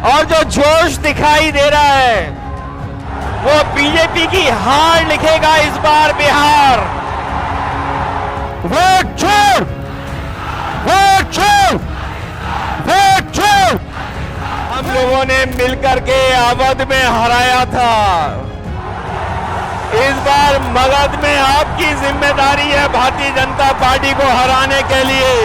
और जो जोश दिखाई दे रहा है वो बीजेपी की हार लिखेगा इस बार बिहार। वोट छोड़, वोट छोड़, वोट छोड़। हम लोगों ने मिलकर के अवध में हराया था, इस बार मगध में आपकी जिम्मेदारी है भारतीय जनता पार्टी को हराने के लिए।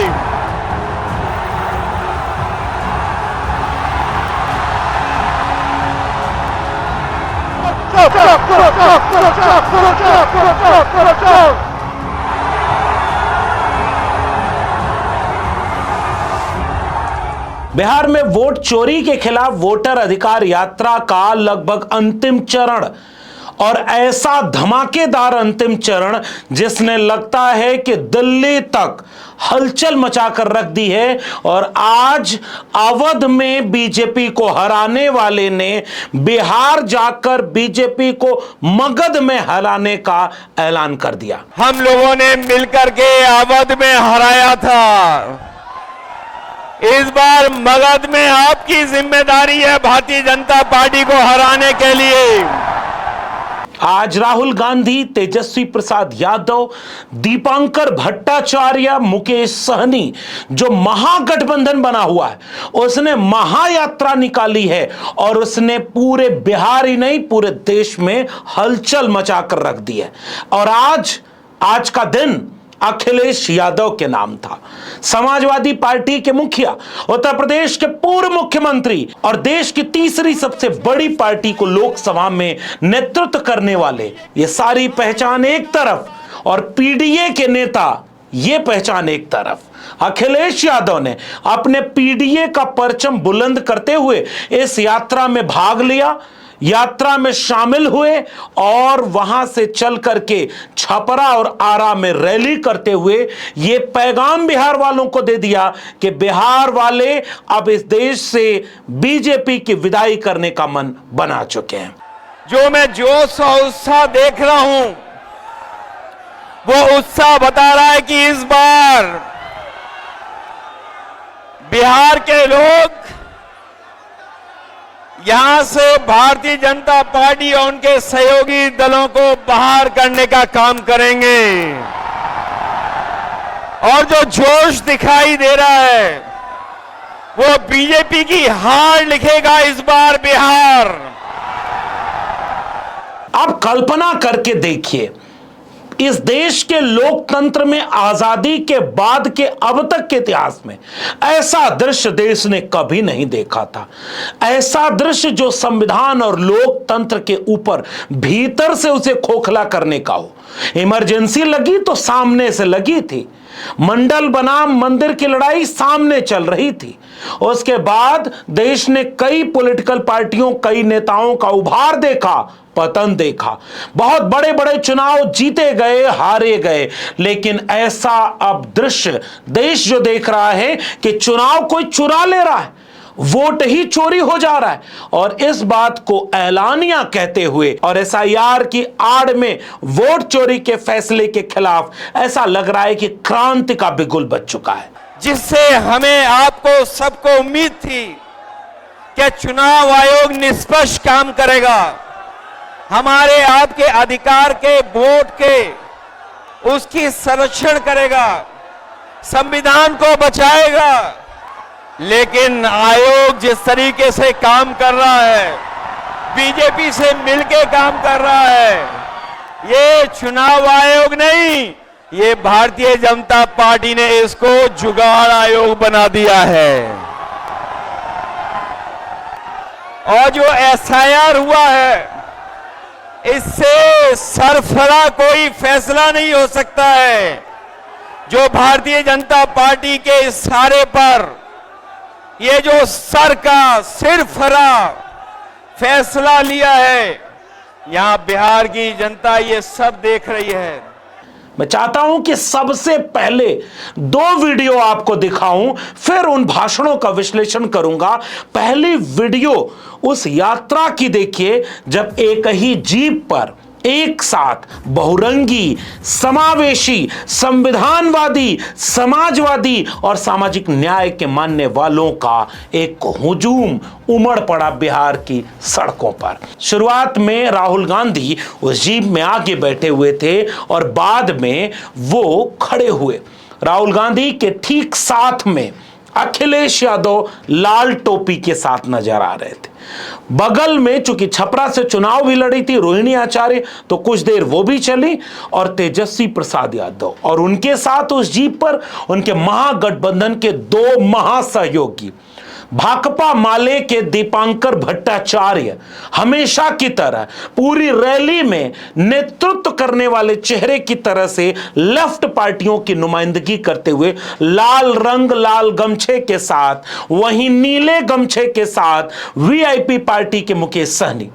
बिहार में वोट चोरी के खिलाफ वोटर अधिकार यात्रा का लगभग अंतिम चरण, और ऐसा धमाकेदार अंतिम चरण जिसने लगता है कि दिल्ली तक हलचल मचाकर रख दी है। और आज अवध में बीजेपी को हराने वाले ने बिहार जाकर बीजेपी को मगध में हराने का ऐलान कर दिया। हम लोगों ने मिलकर के अवध में हराया था, इस बार मगध में आपकी जिम्मेदारी है भारतीय जनता पार्टी को हराने के लिए। आज राहुल गांधी, तेजस्वी प्रसाद यादव, दीपांकर भट्टाचार्य, मुकेश सहनी, जो महागठबंधन बना हुआ है, उसने महायात्रा निकाली है और उसने पूरे बिहार ही नहीं पूरे देश में हलचल मचाकर रख दी है। और आज का दिन अखिलेश यादव के नाम था। समाजवादी पार्टी के मुखिया, उत्तर प्रदेश के पूर्व मुख्यमंत्री और देश की तीसरी सबसे बड़ी पार्टी को लोकसभा में नेतृत्व करने वाले, ये सारी पहचान एक तरफ और पीडीए के नेता ये पहचान एक तरफ। अखिलेश यादव ने अपने पीडीए का परचम बुलंद करते हुए इस यात्रा में भाग लिया, यात्रा में शामिल हुए और वहां से चल करके छपरा और आरा में रैली करते हुए ये पैगाम बिहार वालों को दे दिया कि बिहार वाले अब इस देश से बीजेपी की विदाई करने का मन बना चुके हैं। जो मैं जोश और उत्साह देख रहा हूं वो उत्साह बता रहा है कि इस बार बिहार के लोग यहां से भारतीय जनता पार्टी और उनके सहयोगी दलों को बाहर करने का काम करेंगे। और जो जोश दिखाई दे रहा है वो बीजेपी की हार लिखेगा इस बार बिहार। आप कल्पना करके देखिए, इस देश के लोकतंत्र में आजादी के बाद के अब तक के इतिहास में ऐसा दृश्य देश ने कभी नहीं देखा था। ऐसा दृश्य जो संविधान और लोकतंत्र के ऊपर भीतर से उसे खोखला करने का हो। इमरजेंसी लगी तो सामने से लगी थी, मंडल बनाम मंदिर की लड़ाई सामने चल रही थी। उसके बाद देश ने कई पॉलिटिकल पार्टियों, कई नेताओं का उभार देखा, पतन देखा। बहुत बड़े बड़े चुनाव जीते गए, हारे गए, लेकिन ऐसा अब दृश्य देश जो देख रहा है कि चुनाव कोई चुरा ले रहा है, वोट ही चोरी हो जा रहा है। और इस बात को ऐलानिया कहते हुए और एसआईआर की आड़ में वोट चोरी के फैसले के खिलाफ ऐसा लग रहा है कि क्रांति का बिगुल बज चुका है, जिससे हमें आपको सबको उम्मीद थी कि चुनाव आयोग निष्पक्ष काम करेगा, हमारे आपके अधिकार के वोट के उसकी संरक्षण करेगा, संविधान को बचाएगा। लेकिन आयोग जिस तरीके से काम कर रहा है, बीजेपी से मिलके काम कर रहा है, ये चुनाव आयोग नहीं, ये भारतीय जनता पार्टी ने इसको जुगाड़ आयोग बना दिया है। और जो एसआईआर हुआ है, इससे सरफरा कोई फैसला नहीं हो सकता है। जो भारतीय जनता पार्टी के इशारे पर ये जो सर का सिरफरा फैसला लिया है, यहां बिहार की जनता ये सब देख रही है। मैं चाहता हूं कि सबसे पहले 2 वीडियो आपको दिखाऊं, फिर उन भाषणों का विश्लेषण करूंगा। पहली वीडियो उस यात्रा की देखिए जब एक ही जीप पर एक साथ बहुरंगी, समावेशी, संविधानवादी, समाजवादी और सामाजिक न्याय के मानने वालों का एक हुजूम उमड़ पड़ा बिहार की सड़कों पर। शुरुआत में राहुल गांधी उस जीप में आगे बैठे हुए थे और बाद में वो खड़े हुए। राहुल गांधी के ठीक साथ में अखिलेश यादव लाल टोपी के साथ नजर आ रहे थे। बगल में चूंकि छपरा से चुनाव भी लड़ी थी रोहिणी आचार्य, तो कुछ देर वो भी चली, और तेजस्वी प्रसाद यादव और उनके साथ उस जीप पर उनके महागठबंधन के दो महासहयोगी भाकपा माले के दीपांकर भट्टाचार्य हमेशा की तरह पूरी रैली में नेतृत्व करने वाले चेहरे की तरह से लेफ्ट पार्टियों की नुमाइंदगी करते हुए लाल रंग लाल गमछे के साथ, वहीं नीले गमछे के साथ वीआईपी पार्टी के मुकेश सहनी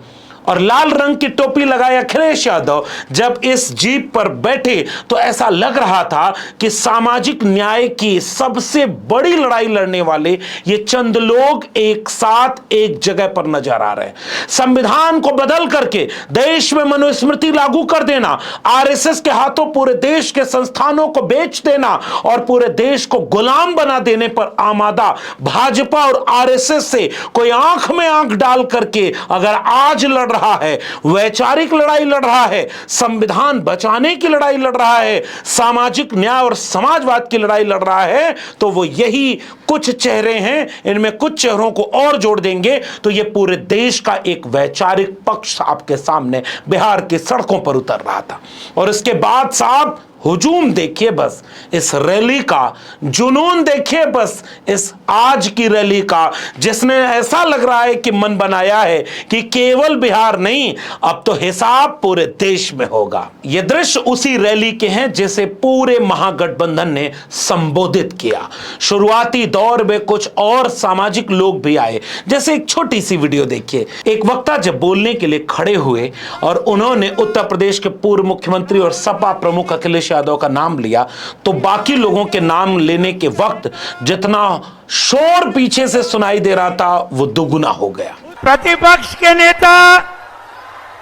और लाल रंग की टोपी लगाए अखिलेश यादव जब इस जीप पर बैठे तो ऐसा लग रहा था कि सामाजिक न्याय की सबसे बड़ी लड़ाई लड़ने वाले ये चंद लोग एक साथ एक जगह पर नजर आ रहे हैं। संविधान को बदल करके देश में मनुस्मृति लागू कर देना, आरएसएस के हाथों पूरे देश के संस्थानों को बेच देना और पूरे देश को गुलाम बना देने पर आमादा भाजपा और आरएसएस से कोई आंख में आंख डाल करके अगर आज लड़ रहा है, वैचारिक लड़ाई लड़ रहा है, संविधान बचाने की लड़ाई लड़ रहा है, सामाजिक न्याय और समाजवाद की लड़ाई लड़ रहा है, तो वो यही कुछ चेहरे हैं। इनमें कुछ चेहरों को और जोड़ देंगे तो ये पूरे देश का एक वैचारिक पक्ष आपके सामने बिहार की सड़कों पर उतर रहा था। और इसके बाद साहब हुजूम देखिए, बस इस रैली का जुनून देखिए, बस इस आज की रैली का, जिसने ऐसा लग रहा है कि मन बनाया है कि केवल बिहार नहीं, अब तो हिसाब पूरे देश में होगा। ये दृश्य उसी रैली के हैं जिसे पूरे महागठबंधन ने संबोधित किया। शुरुआती दौर में कुछ और सामाजिक लोग भी आए, जैसे एक छोटी सी वीडियो देखिए। एक वक्ता जब बोलने के लिए खड़े हुए और उन्होंने उत्तर प्रदेश के पूर्व मुख्यमंत्री और सपा प्रमुख अखिलेश यादव का नाम लिया तो बाकी लोगों के नाम लेने के वक्त जितना शोर पीछे से सुनाई दे रहा था वो दुगुना हो गया। प्रतिपक्ष के नेता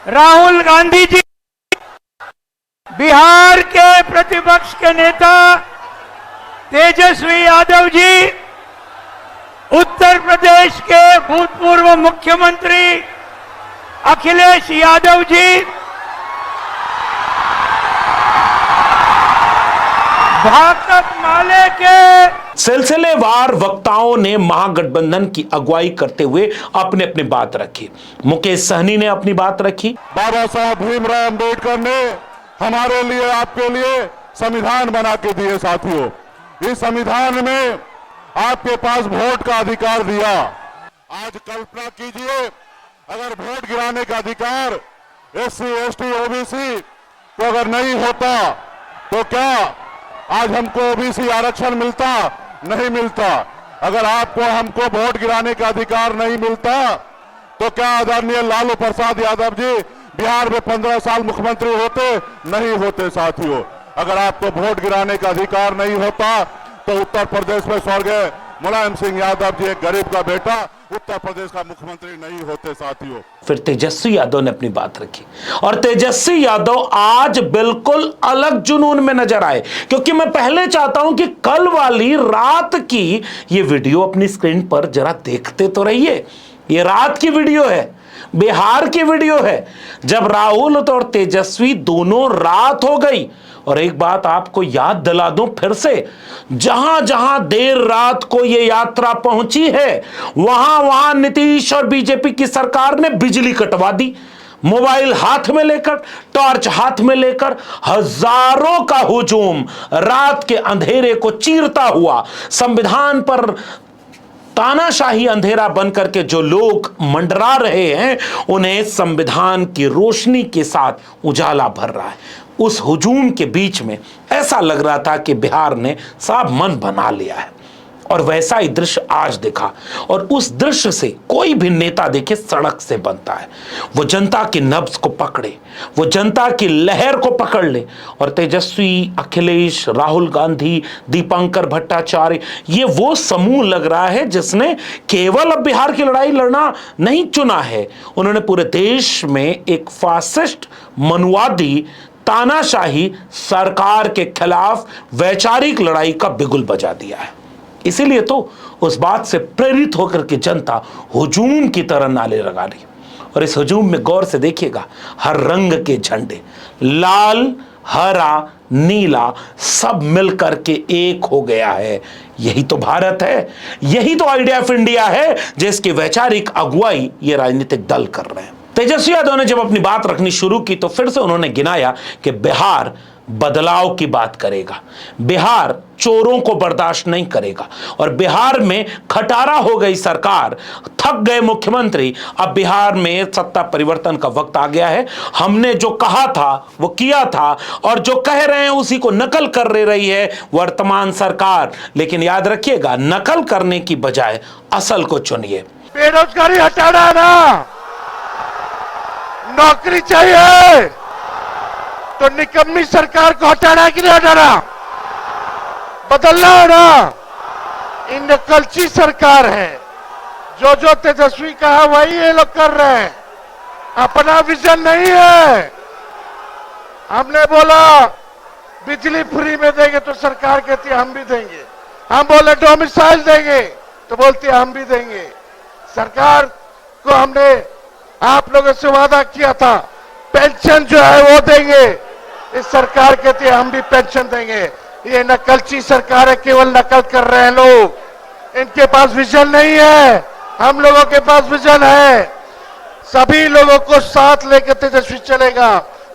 राहुल गांधी जी, बिहार के प्रतिपक्ष के नेता तेजस्वी यादव जी, उत्तर प्रदेश के भूतपूर्व मुख्यमंत्री अखिलेश यादव जी, भाकपा माले के सिलसिलेवार वक्ताओं ने महागठबंधन की अगुवाई करते हुए अपने अपनी बात रखी। मुकेश सहनी ने अपनी बात रखी। बाबा साहब भीमराव अम्बेडकर ने हमारे लिए, आपके लिए संविधान बना के दिए साथियों। इस संविधान में आपके पास वोट का अधिकार दिया। आज कल्पना कीजिए अगर वोट गिराने का अधिकार SC, ST, OBC को अगर नहीं होता तो क्या आज हमको OBC आरक्षण मिलता? नहीं मिलता। अगर आपको हमको वोट गिराने का अधिकार नहीं मिलता तो क्या आदरणीय लालू प्रसाद यादव जी बिहार में 15 साल मुख्यमंत्री होते? नहीं होते साथियों। अगर आपको वोट गिराने का अधिकार नहीं होता तो उत्तर प्रदेश में स्वर्गीय मुलायम सिंह यादव जी, एक गरीब का बेटा, उत्तर प्रदेश का मुख्यमंत्री नहीं होते साथियों। फिर तेजस्वी यादव ने अपनी बात रखी और तेजस्वी यादव आज बिल्कुल अलग जुनून में नजर आए, क्योंकि मैं पहले चाहता हूं कि कल वाली रात की ये वीडियो अपनी स्क्रीन पर जरा देखते तो रहिए। ये रात की वीडियो है, बिहार की वीडियो है, जब राहुल और तेजस्वी दोनों रात हो गई। और एक बात आपको याद दिला दूं फिर से, जहां जहां देर रात को यह यात्रा पहुंची है वहां वहां नीतीश और बीजेपी की सरकार ने बिजली कटवा दी। मोबाइल हाथ में लेकर, टॉर्च हाथ में लेकर हजारों का हुजूम रात के अंधेरे को चीरता हुआ संविधान पर तानाशाही अंधेरा बनकर के जो लोग मंडरा रहे हैं उन्हें संविधान की रोशनी के साथ उजाला भर रहा है। उस हुजूम के बीच में ऐसा लग रहा था कि बिहार ने साफ मन बना लिया है और वैसा ही दृश्य आज दिखा। और उस दृश्य से कोई भी नेता देखे सड़क से बनता है, वो जनता की नब्ज को पकड़े, वो जनता की लहर को पकड़ ले। और तेजस्वी, अखिलेश, राहुल गांधी, दीपांकर भट्टाचार्य, ये वो समूह लग रहा है जिसने केवल अब बिहार की लड़ाई लड़ना नहीं चुना है, उन्होंने पूरे देश में एक फासिस्ट, मनुवादी, तानाशाही सरकार के खिलाफ वैचारिक लड़ाई का बिगुल बजा दिया है। इसीलिए तो उस बात से प्रेरित होकर के जनता हुजूम की तरह नारे लगा रही। और इस हुजूम में गौर से देखिएगा, हर रंग के झंडे, लाल, हरा, नीला, सब मिलकर के एक हो गया है। यही तो भारत है, यही तो आइडिया ऑफ इंडिया है, जिसकी वैचारिक अगुवाई ये राजनीतिक दल कर रहे हैं। तेजस्वी यादव ने जब अपनी बात रखनी शुरू की तो फिर से उन्होंने गिनाया कि बिहार बदलाव की बात करेगा, बिहार चोरों को बर्दाश्त नहीं करेगा, और बिहार में खटारा हो गई सरकार, थक गए मुख्यमंत्री, अब बिहार में सत्ता परिवर्तन का वक्त आ गया है। हमने जो कहा था वो किया था, और जो कह रहे हैं उसी को नकल कर रही है वर्तमान सरकार। लेकिन याद रखिएगा, नकल करने की बजाय असल को चुनिए। बेरोजगारी हटाना है ना, नौकरी चाहिए तो निकम्मी सरकार को हटाना है कि नहीं हटाना, बदलना है ना। ये नकलची सरकार है, जो तेजस्वी कहा वही ये लोग कर रहे हैं, अपना विजन नहीं है। हमने बोला बिजली फ्री में देंगे तो सरकार कहती है हम भी देंगे, हम बोले डोमिसाइल देंगे तो बोलती है हम भी देंगे। सरकार को हमने आप लोगों से वादा किया था पेंशन जो है वो देंगे, इस सरकार कहती है हम भी पेंशन देंगे। ये नकलची सरकार है, केवल नकल कर रहे हैं लोग, इनके पास विजन नहीं है। हम लोगों के पास विजन है, सभी लोगों को साथ लेकर तेजस्वी चलेगा,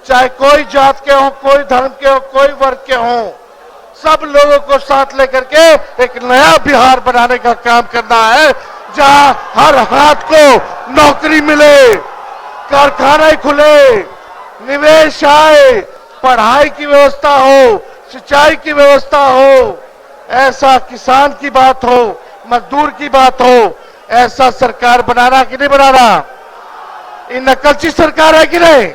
चाहे कोई जात के हो, कोई धर्म के हो, कोई वर्ग के हो, सब लोगों को साथ लेकर के एक नया बिहार बनाने का काम करना है, जहां हर हाथ को नौकरी मिले, कारखाने खुले, निवेश आए, पढ़ाई की व्यवस्था हो, सिंचाई की व्यवस्था हो, ऐसा किसान की बात हो, मजदूर की बात हो, ऐसा सरकार बनाना कि नहीं बनाना। ये नकलची सरकार है कि नहीं,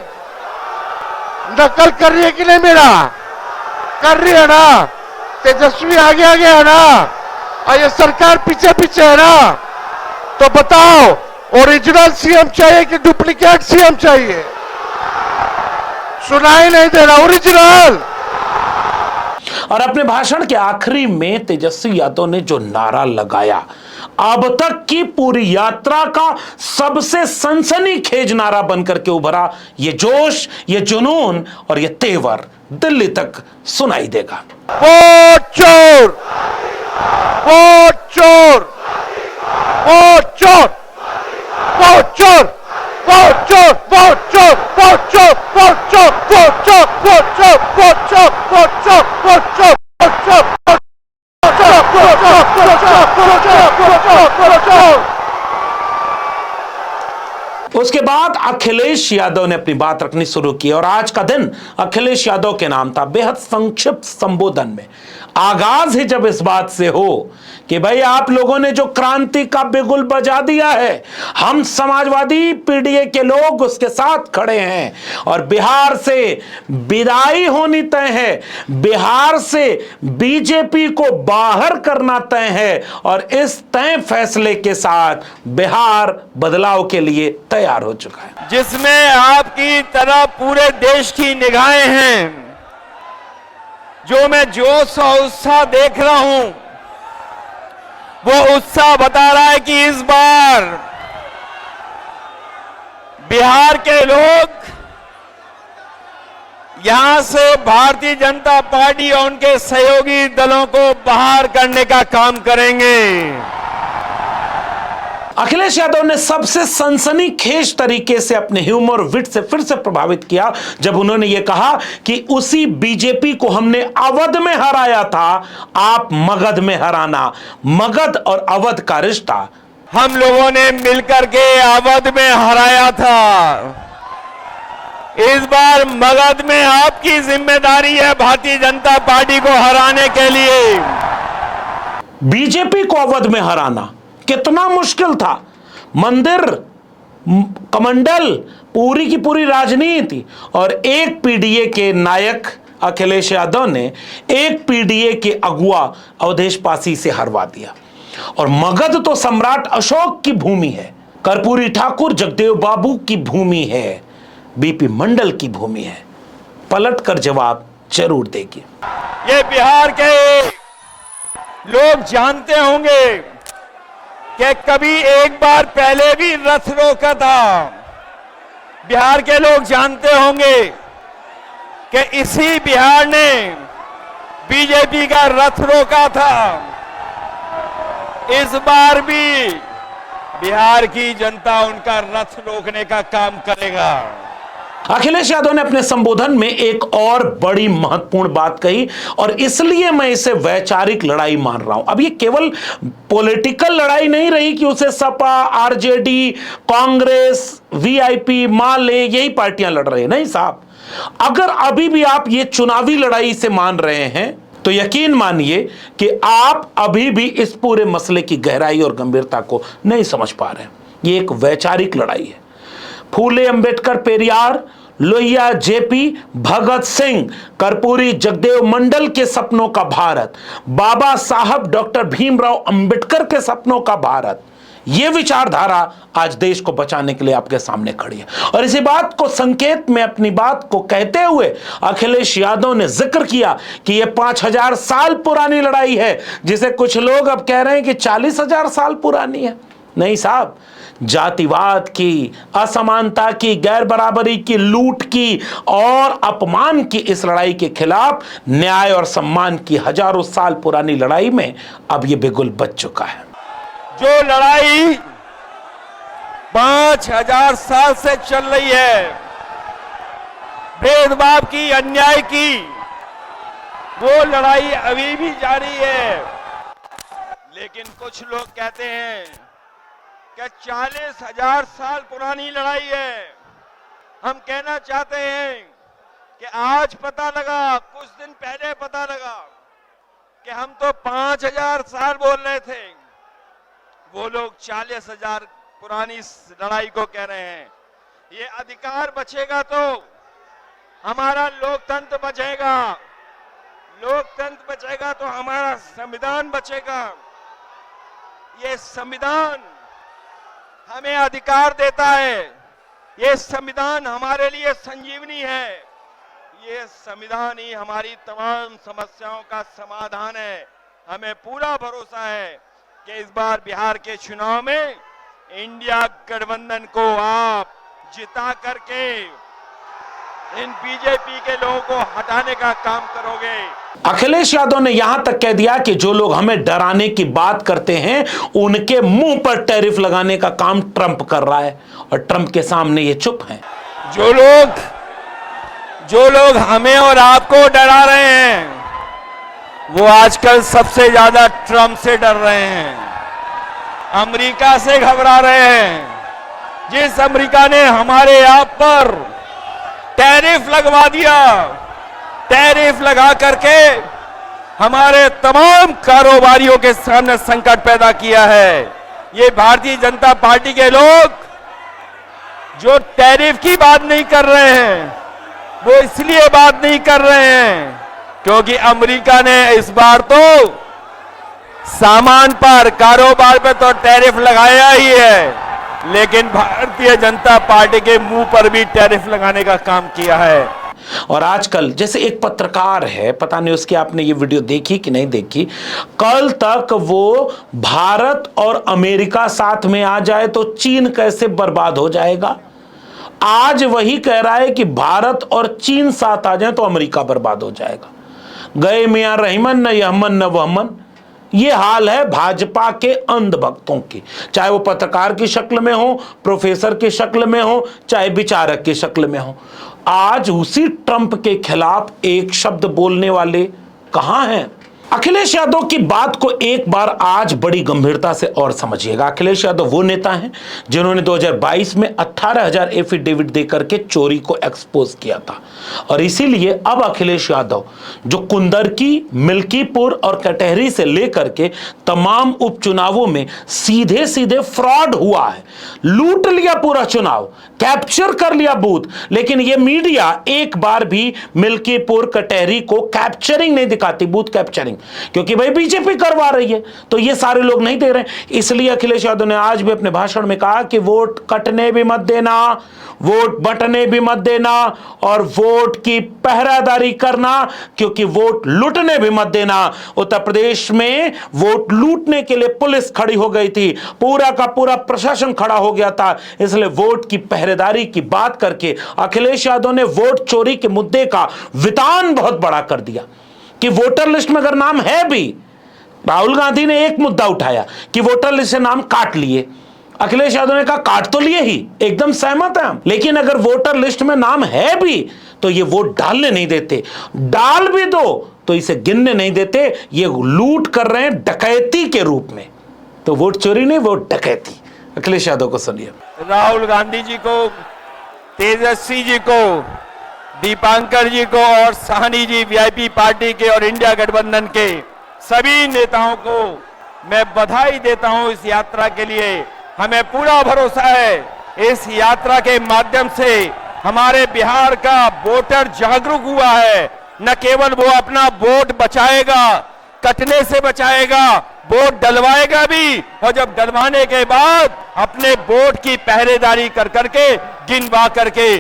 नकल कर रही है कि नहीं, मेरा कर रही है ना, तेजस्वी आगे आगे है ना, और ये सरकार पीछे पीछे है ना। तो बताओ ओरिजिनल सीएम चाहिए कि डुप्लीकेट सीएम चाहिए, सुनाई नहीं दे रहा, ओरिजिनल। और अपने भाषण के आखिरी में तेजस्वी यादव ने जो नारा लगाया, अब तक की पूरी यात्रा का सबसे सनसनीखेज नारा बनकर के उभरा, ये जोश, ये जुनून और ये तेवर दिल्ली तक सुनाई देगा। वोट चोर, वोट चोर, वोट चोर, वोट चोर, वोट चोर, वोट चोर, वोट चोर, वोट चोर, वोट चोर, वोट चोर, वोट चोर, वोट चोर, वोट चोर, वोट चोर, उसके बाद अखिलेश यादव ने अपनी बात रखनी शुरू की, और आज का दिन अखिलेश यादव के नाम था। बेहद संक्षिप्त संबोधन में आगाज ही जब इस बात से हो कि भाई आप लोगों ने जो क्रांति का बिगुल बजा दिया है, हम समाजवादी पीडीए के लोग उसके साथ खड़े हैं, और बिहार से विदाई होनी तय है, बिहार से बीजेपी को बाहर करना तय है, और इस तय फैसले के साथ बिहार बदलाव के लिए तैयार हो चुका है, जिसमें आपकी तरह पूरे देश की निगाहें हैं। जो मैं जोश और उत्साह देख रहा हूं, वो उत्साह बता रहा है कि इस बार बिहार के लोग यहां से भारतीय जनता पार्टी और उनके सहयोगी दलों को बाहर करने का काम करेंगे। अखिलेश यादव ने सबसे सनसनीखेज तरीके से अपने ह्यूमर विट से फिर से प्रभावित किया जब उन्होंने यह कहा कि उसी बीजेपी को हमने अवध में हराया था, आप मगध में हराना। मगध और अवध का रिश्ता हम लोगों ने मिलकर के अवध में हराया था, इस बार मगध में आपकी जिम्मेदारी है भारतीय जनता पार्टी को हराने के लिए। बीजेपी को अवध में हराना कितना मुश्किल था। मंदिर, कमंडल, पूरी की पूरी राजनीति और एक पीडीए के नायक अखिलेश यादव ने एक पीडीए के अगुआ अवधेश पासी से हरवा दिया। और मगध तो सम्राट अशोक की भूमि है, कर्पूरी ठाकुर जगदेव बाबू की भूमि है, बीपी मंडल की भूमि है। पलट कर जवाब जरूर देगी। ये बिहार के लोग जानते होंगे कि कभी एक बार पहले भी रथ रोका था। बिहार के लोग जानते होंगे कि इसी बिहार ने बीजेपी का रथ रोका था। इस बार भी बिहार की जनता उनका रथ रोकने का काम करेगा। अखिलेश यादव ने अपने संबोधन में एक और बड़ी महत्वपूर्ण बात कही और इसलिए मैं इसे वैचारिक लड़ाई मान रहा हूं। अब ये केवल पॉलिटिकल लड़ाई नहीं रही कि उसे सपा, आरजेडी, कांग्रेस, वीआईपी, माले यही पार्टियां लड़ रही हैं। नहीं साहब, अगर अभी भी आप ये चुनावी लड़ाई से मान रहे हैं तो यकीन मानिए कि आप अभी भी इस पूरे मसले की गहराई और गंभीरता को नहीं समझ पा रहे हैं। ये एक वैचारिक लड़ाई है। फूले अंबेडकर पेरियार, लोहिया जेपी, भगत सिंह, कर्पूरी जगदेव मंडल के सपनों का भारत, बाबा साहब डॉक्टर भीमराव अंबेडकर के सपनों का भारत, यह विचारधारा आज देश को बचाने के लिए आपके सामने खड़ी है। और इसी बात को संकेत में अपनी बात को कहते हुए अखिलेश यादव ने जिक्र किया कि यह 5000 साल पुरानी लड़ाई है, जिसे कुछ लोग अब कह रहे हैं कि 40,000 साल पुरानी है। नहीं साहब, जातिवाद की, असमानता की, गैर बराबरी की, लूट की और अपमान की इस लड़ाई के खिलाफ न्याय और सम्मान की हजारों साल पुरानी लड़ाई में अब यह बिगुल बच चुका है। जो लड़ाई 5000 साल से चल रही है, भेदभाव की, अन्याय की, वो लड़ाई अभी भी जारी है। लेकिन कुछ लोग कहते हैं कि 40,000 साल पुरानी लड़ाई है। हम कहना चाहते हैं कि आज पता लगा, कुछ दिन पहले पता लगा कि हम तो 5000 साल बोल रहे थे, वो लोग 40,000 पुरानी लड़ाई को कह रहे हैं। ये अधिकार बचेगा तो हमारा लोकतंत्र बचेगा, लोकतंत्र बचेगा तो हमारा संविधान बचेगा। ये संविधान हमें अधिकार देता है, ये संविधान हमारे लिए संजीवनी है, ये संविधान ही हमारी तमाम समस्याओं का समाधान है। हमें पूरा भरोसा है कि इस बार बिहार के चुनाव में इंडिया गठबंधन को आप जिता करके इन बीजेपी के लोगों को हटाने का काम करोगे। अखिलेश यादव ने यहां तक कह दिया कि जो लोग हमें डराने की बात करते हैं उनके मुंह पर टैरिफ लगाने का काम ट्रंप कर रहा है और ट्रंप के सामने ये चुप हैं। जो लोग हमें और आपको डरा रहे हैं वो आजकल सबसे ज्यादा ट्रंप से डर रहे हैं, अमेरिका से घबरा रहे हैं। जिस अमेरिका ने हमारे आप पर टैरिफ लगवा दिया, टैरिफ लगा करके हमारे तमाम कारोबारियों के सामने संकट पैदा किया है। ये भारतीय जनता पार्टी के लोग जो टैरिफ की बात नहीं कर रहे हैं वो इसलिए बात नहीं कर रहे हैं क्योंकि अमेरिका ने इस बार तो सामान पर, कारोबार पर तो टैरिफ लगाया ही है, लेकिन भारतीय जनता पार्टी के मुंह पर भी टैरिफ लगाने का काम किया है। और आजकल जैसे एक पत्रकार है, पता नहीं उसकी आपने ये वीडियो देखी कि नहीं देखी, कल तक वो भारत और अमेरिका साथ में आ जाए तो चीन कैसे बर्बाद हो जाएगा, आज वही कह रहा है कि भारत और चीन साथ आ जाए तो अमेरिका बर्बाद हो जाएगा। गए मियां रहीमन न यहमन न वहमन, ये हाल है भाजपा के अंधभक्तों की, चाहे वो पत्रकार की शक्ल में हो, प्रोफेसर की शक्ल में हो, चाहे विचारक की शक्ल में हो। आज उसी ट्रंप के खिलाफ एक शब्द बोलने वाले कहां हैं? अखिलेश यादव की बात को एक बार आज बड़ी गंभीरता से और समझिएगा। अखिलेश यादव वो नेता हैं जिन्होंने 2022 में 18,000 एफिडेविट देकर के चोरी को एक्सपोज किया था, और इसीलिए अब अखिलेश यादव जो कुंदरकी, मिल्कीपुर और कटहरी से लेकर के तमाम उपचुनावों में सीधे सीधे फ्रॉड हुआ है, लूट लिया पूरा चुनाव, कैप्चर कर लिया बूथ, लेकिन यह मीडिया एक बार भी मिल्कीपुर, कटहरी को कैप्चरिंग नहीं दिखाती, बूथ कैप्चरिंग, क्योंकि भाई बीजेपी करवा रही है तो ये सारे लोग नहीं दे रहे हैं। इसलिए अखिलेश यादव ने आज भी अपने भाषण में कहा कि वोट कटने भी मत देना, वोट बंटने भी मत देना, और वोट की पहरादारी करना, क्योंकि वोट लूटने भी मत देना। उत्तर प्रदेश में वोट लूटने के लिए पुलिस खड़ी हो गई थी, पूरा का पूरा प्रशासन खड़ा हो गया था, इसलिए वोट की पहरेदारी की बात करके अखिलेश यादव ने वोट चोरी के मुद्दे का वितान बहुत बड़ा कर दिया कि वोटर लिस्ट में अगर नाम है भी, राहुल गांधी ने एक मुद्दा उठाया कि वोटर लिस्ट से नाम काट लिए, अखिलेश यादव ने कहा काट तो लिए ही, एकदम सहमत है हम, लेकिन अगर वोटर लिस्ट में नाम है भी तो ये वोट डालने नहीं देते, डाल भी दो तो इसे गिनने नहीं देते, ये लूट कर रहे हैं डकैती के रूप में। तो वोट चोरी नहीं, वोट डकैती। अखिलेश यादव को सुनिए। राहुल गांधी जी को, तेजस्वी जी को, दीपांकर जी को और साहनी जी, वीआईपी पार्टी के और इंडिया गठबंधन के सभी नेताओं को मैं बधाई देता हूं इस यात्रा के लिए। हमें पूरा भरोसा है इस यात्रा के माध्यम से हमारे बिहार का वोटर जागरूक हुआ है। न केवल वो अपना वोट बचाएगा, कटने से बचाएगा, वोट डलवाएगा भी, और जब डलवाने के बाद अपने वोट की पहरेदारी कर करके, गिनवा करके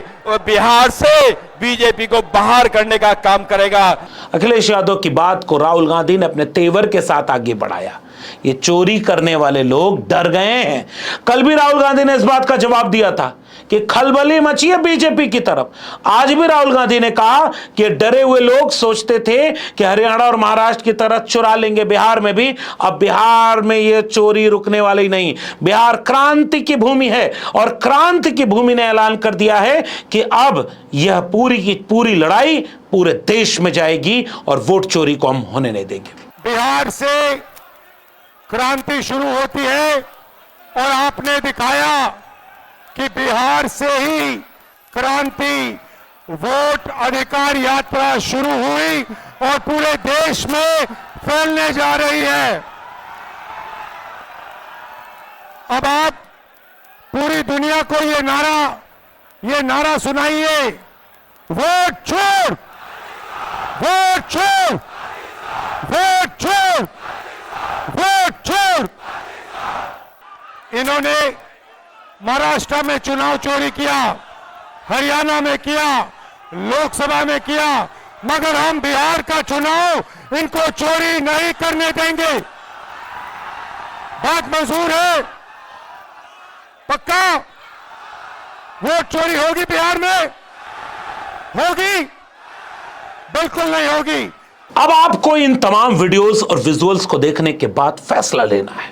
बिहार से बीजेपी को बाहर करने का काम करेगा। अखिलेश यादव की बात को राहुल गांधी ने अपने तेवर के साथ आगे बढ़ाया। ये चोरी करने वाले लोग डर गए हैं। कल भी राहुल गांधी ने इस बात का जवाब दिया था कि खलबली मची है बीजेपी की तरफ। आज भी राहुल गांधी ने कहा कि डरे हुए लोग सोचते थे कि हरियाणा और महाराष्ट्र की तरह चुरा लेंगे बिहार में भी। अब बिहार में ये चोरी रुकने वाली नहीं। बिहार क्रांति की भूमि है, और क्रांति की भूमि ने ऐलान कर दिया है कि अब यह पूरी की पूरी लड़ाई पूरे देश में जाएगी और वोट चोरी को हम होने नहीं देंगे। बिहार से क्रांति शुरू होती है, और आपने दिखाया कि बिहार से ही क्रांति, वोट अधिकार यात्रा शुरू हुई और पूरे देश में फैलने जा रही है। अब आप पूरी दुनिया को ये नारा सुनाइए, वोट छोड़, वोट छोड़, वोट छोड़, वोट छोड़। इन्होंने महाराष्ट्र में चुनाव चोरी किया, हरियाणा में किया, लोकसभा में किया, मगर हम बिहार का चुनाव इनको चोरी नहीं करने देंगे। बात मंजूर है? पक्का? वोट चोरी होगी बिहार में? होगी? बिल्कुल नहीं होगी। अब आपको इन तमाम वीडियोस और विजुअल्स को देखने के बाद फैसला लेना है।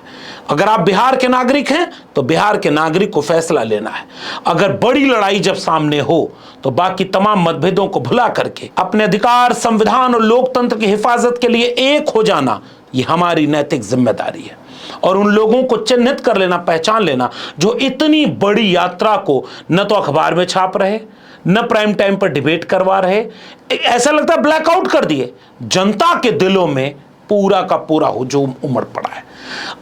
अगर आप बिहार के नागरिक हैं तो बिहार के नागरिक को फैसला लेना है। अगर बड़ी लड़ाई जब सामने हो तो बाकी तमाम मतभेदों को भुला करके अपने अधिकार, संविधान और लोकतंत्र की हिफाजत के लिए एक हो जाना, ये हमारी नैतिक जिम्मेदारी है। और उन लोगों को चिन्हित कर लेना, पहचान लेना, जो इतनी बड़ी यात्रा को न तो अखबार में छाप रहे, न प्राइम टाइम पर डिबेट करवा रहे, ऐसा लगता है ब्लैकआउट कर दिए। जनता के दिलों में पूरा का पूरा हुजूम उमड़ पड़ा है।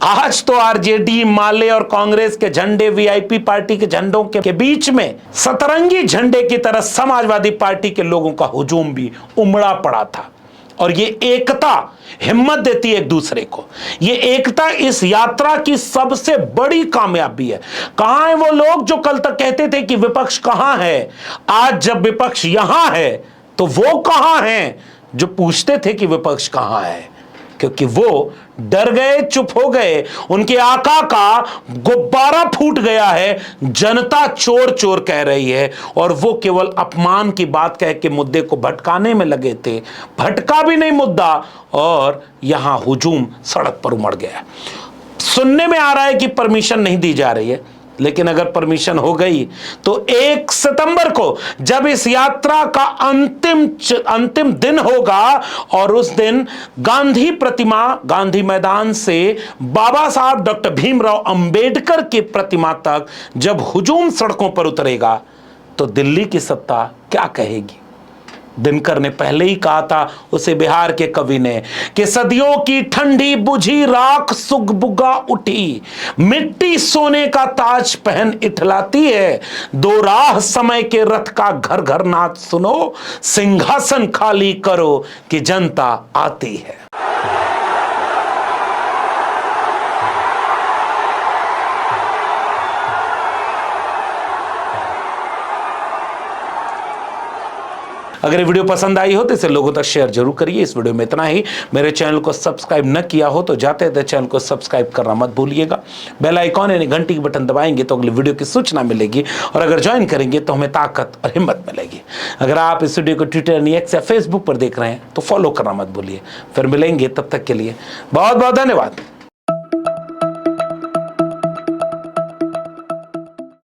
आज तो आरजेडी, माले और कांग्रेस के झंडे वीआईपी पार्टी के झंडों के बीच में सतरंगी झंडे की तरह समाजवादी पार्टी के लोगों का हुजूम भी उमड़ा पड़ा था। और ये एकता हिम्मत देती है एक दूसरे को। ये एकता इस यात्रा की सबसे बड़ी कामयाबी है। कहां है वो लोग जो कल तक कहते थे कि विपक्ष कहां है? आज जब विपक्ष यहां है तो वो कहां हैं जो पूछते थे कि विपक्ष कहां है? क्योंकि वो डर गए, चुप हो गए। उनके आका का गुब्बारा फूट गया है। जनता चोर चोर कह रही है, और वो केवल अपमान की बात कह के मुद्दे को भटकाने में लगे थे। भटका भी नहीं मुद्दा, और यहां हुजूम सड़क पर उमड़ गया। सुनने में आ रहा है कि परमिशन नहीं दी जा रही है। लेकिन अगर परमिशन हो गई तो 1 सितंबर को जब इस यात्रा का अंतिम दिन होगा और उस दिन गांधी प्रतिमा, गांधी मैदान से बाबा साहब डॉक्टर भीमराव अंबेडकर की प्रतिमा तक जब हुजूम सड़कों पर उतरेगा तो दिल्ली की सत्ता क्या कहेगी। दिनकर ने पहले ही कहा था उसे बिहार के कवि ने कि सदियों की ठंडी बुझी राख सुगबुगा उठी, मिट्टी सोने का ताज पहन इठलाती है, दो राह समय के रथ का घर घर नाच सुनो, सिंहासन खाली करो कि जनता आती है। अगर ये वीडियो पसंद आई हो तो इसे लोगों तक शेयर जरूर करिए। इस वीडियो में इतना ही। मेरे चैनल को सब्सक्राइब न किया हो तो जाते थे चैनल को सब्सक्राइब करना मत भूलिएगा। बेल आइकॉन यानी घंटी की बटन दबाएंगे तो अगली वीडियो की सूचना मिलेगी, और अगर ज्वाइन करेंगे तो हमें ताकत और हिम्मत मिलेगी। अगर आप इस वीडियो को ट्विटर, एक्स या फेसबुक पर देख रहे हैं तो फॉलो करना मत भूलिए। फिर मिलेंगे, तब तक के लिए बहुत बहुत धन्यवाद।